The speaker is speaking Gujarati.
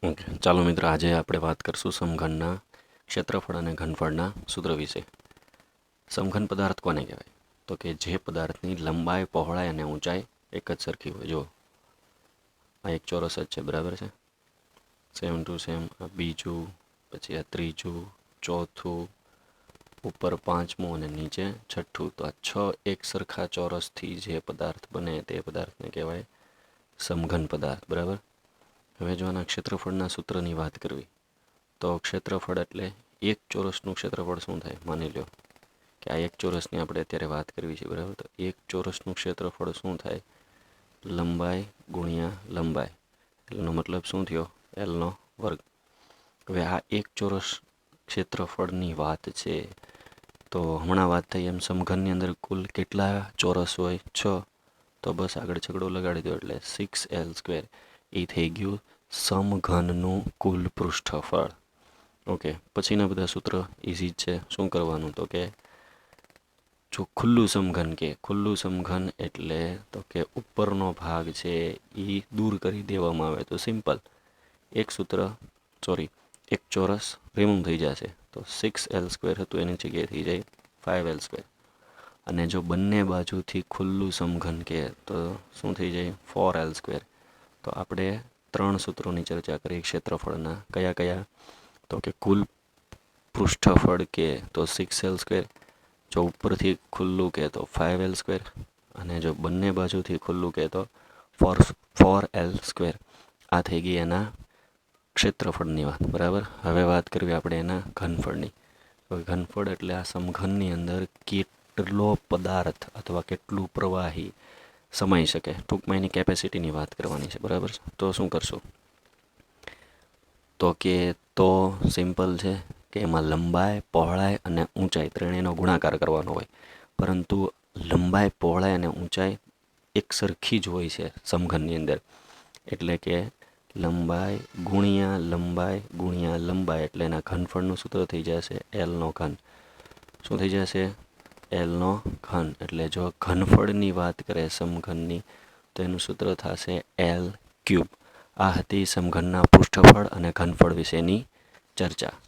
ઓકે, ચાલો મિત્ર, આજે આપણે વાત કરશું સમઘનના ક્ષેત્રફળ અને ઘનફળના સૂત્ર વિશે. સમઘન પદાર્થ કોને કહેવાય? તો કે જે પદાર્થની લંબાઈ, પહોળાઈ અને ઊંચાઈ એક જ સરખી હોય. જો આ એક ચોરસ જ છે, બરાબર છે? સેમ ટુ સેમ આ બીજું, પછી આ ત્રીજું, ચોથું, ઉપર પાંચમું અને નીચે છઠ્ઠું. તો આ 6 એક સરખા ચોરસથી જે પદાર્થ બને તે પદાર્થને કહેવાય સમઘન પદાર્થ, બરાબર. હવે જો આના ક્ષેત્રફળના સૂત્રની વાત કરવી તો ક્ષેત્રફળ એટલે એક ચોરસનું ક્ષેત્રફળ શું થાય? માની લો કે આ એક ચોરસની આપણે અત્યારે વાત કરવી છે, બરાબર. તો એક ચોરસનું ક્ષેત્રફળ શું થાય? લંબાઈ ગુણ્યા લંબાઈ. એનો મતલબ શું થયો? એલનો વર્ગ. હવે આ એક ચોરસ ક્ષેત્રફળની વાત છે. તો હમણાં વાત થઈ એમ સમઘનની અંદર કુલ કેટલા ચોરસ હોય? 6. તો બસ આગળ છગડો લગાડી દો એટલે 6l². એ થઈ ગયું સમઘનનું કુલ પૃષ્ઠફળ. ઓકે, પછીના બધા સૂત્ર ઇઝી જ છે. શું કરવાનું? તો કે જો ખુલ્લું સમઘન, કે ખુલ્લું સમઘન એટલે તો કે ઉપરનો ભાગ છે એ દૂર કરી દેવામાં આવે તો સિમ્પલ એક સૂત્ર, એક ચોરસ રિમૂવ થઈ જશે. તો 6l² હતું એની જગ્યાએ થઈ જાય 5l². અને જો બંને બાજુથી ખુલ્લું સમઘન કે તો શું થઈ જાય? 4l². તો આપણે 3 સૂત્રોની ચર્ચા કરી ક્ષેત્રફળના. કયા કયા? તો કે કુલ પૃષ્ઠફળ કે તો 6l², જો ઉપરથી ખુલ્લું કે તો 5l², અને જો બંને બાજુથી ખુલ્લું કે તો 4l². આ થઈ ગઈ એના ક્ષેત્રફળની વાત, બરાબર. હવે વાત કરવી આપણે એના ઘનફળની. ઘનફળ એટલે આ સમઘનની અંદર કેટલો પદાર્થ અથવા કેટલું પ્રવાહી સમાઈ શકે. ટૂંકમાં એની કેપેસિટીની વાત કરવાની છે, બરાબર. તો શું કરશું? તો કે સિમ્પલ છે કે એમાં લંબાઈ, પહોળાઈ અને ઊંચાઈ ત્રણેયનો ગુણાકાર કરવાનો હોય. પરંતુ લંબાઈ, પહોળાઈ અને ઊંચાઈ એક સરખી જ હોય છે સમઘનની અંદર. એટલે કે લંબાઈ ગુણ્યા લંબાઈ ગુણ્યા લંબાઈ એટલે એના ઘનફળનું સૂત્ર થઈ જશે એલનો ઘન. શું થઈ જશે? એલનો ઘન. એટલે જો ઘનફળની વાત કરે સમઘનની તો એનું સૂત્ર થશે l³. આ હતી સમઘનના પૃષ્ઠફળ અને ઘનફળ વિશેની ચર્ચા.